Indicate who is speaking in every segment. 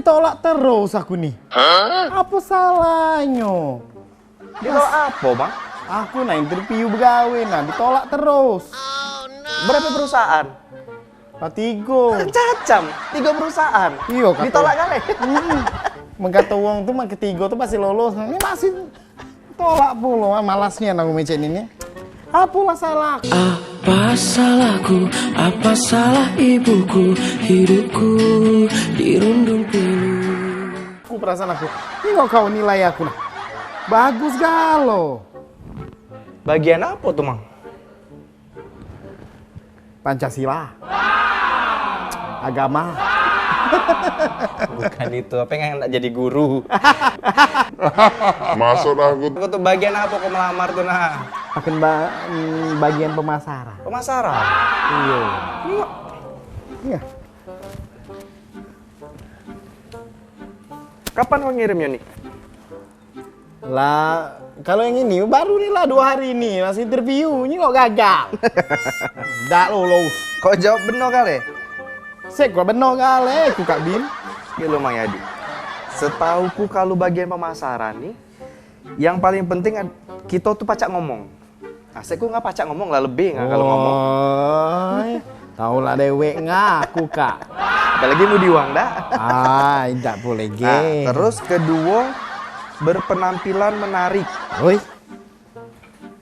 Speaker 1: ditolak terus aku nih. Apa salahnya?
Speaker 2: Ditolak apa, Bang?
Speaker 1: Aku nah interview begawe, nah ditolak terus.
Speaker 2: Berapa perusahaan?
Speaker 1: Tiga.
Speaker 2: Cacam, 3 perusahaan.
Speaker 1: Iya, kata.
Speaker 2: Ditolak kali.
Speaker 1: Mengkata uang tuh ketiga tuh pasti lolos. Ini masih tolak pula. Malasnya aku mecen ini. Apalah salah?
Speaker 3: Apa salahku? Apa salah ibuku? Hidupku dirundung pilu.
Speaker 1: Aku perasaan aku. Ini kau nilai aku nah. Bagus galo.
Speaker 2: Bagian apa tuh, Mang?
Speaker 1: Pancasila. Agama.
Speaker 2: Bukan itu, pengen nggak jadi guru.
Speaker 4: Masuk aku.
Speaker 2: Aku tuh bagian apa kok melamar tuh, nah?
Speaker 1: Akan bagian pemasaran.
Speaker 2: Pemasaran.
Speaker 1: Iya. Iya.
Speaker 2: Kapan kau ngirimnya nih?
Speaker 1: Lah, kalau yang ini baru nih lah 2 hari ini masih interview, ini kok gagal. Nggak lolos.
Speaker 2: Kau jawab benar kali?
Speaker 1: Sek kok benar kali, aku Kak Bin.
Speaker 2: Gitu, Mang Yadi. Setauku kalau bagian pemasaran nih, yang paling penting kita tuh pacak ngomong. Asik ku nggak pacak ngomong lah, lebih nggak kalau ngomong.
Speaker 1: Tahu lah dewek ngaku Kak.
Speaker 2: Apalagi mau diuang dah.
Speaker 1: Tidak boleh
Speaker 2: Nah, terus kedua, berpenampilan menarik.
Speaker 1: Oi.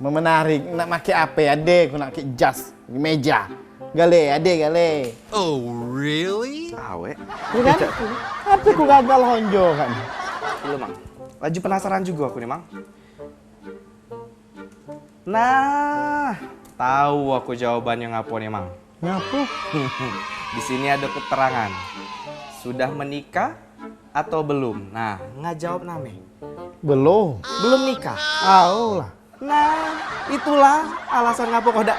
Speaker 1: Menarik, nak pakai apa ya? Ade, aku nak pakai jas, meja. Gale, ade gale.
Speaker 5: Oh, really?
Speaker 2: Awe.
Speaker 1: Ini kan? Apa aku gagal honjo kan?
Speaker 2: Lu, Mang. Laju penasaran juga aku nih, Mang. Nah, tahu aku jawabannya ngapo nih, Mang.
Speaker 1: Ngapu?
Speaker 2: Di sini ada keterangan. Sudah menikah atau belum? Nah, nggak jawab name.
Speaker 1: Belum.
Speaker 2: Belum nikah.
Speaker 1: Tahu lah.
Speaker 2: Nah, itulah alasan ngapa kau dak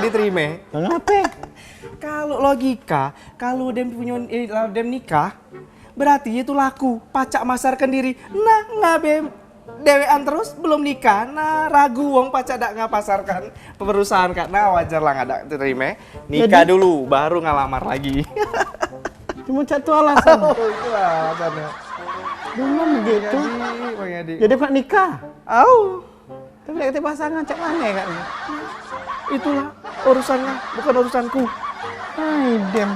Speaker 2: diterima.
Speaker 1: Kenapa?
Speaker 2: Kalau logika, kalau dem punya dem nikah, berarti itu laku, pacak masarkan diri. Nah, ngabe dewean terus belum nikah. Nah, ragu wong pacak dak ngapasarkan perusahaan Kak. Nah, wajar lah nggak dak diterima. Nikah dulu, baru ngalamar lagi.
Speaker 1: Cuma satu alasan.
Speaker 2: Oh, itu alasannya.
Speaker 1: Belum begitu.
Speaker 2: Jadi,
Speaker 1: Jadi Pak nikah.
Speaker 2: au.
Speaker 1: Tapi kita pasangan cak mana Kak?
Speaker 2: Itulah urusannya, bukan urusanku.
Speaker 1: Hai, dem.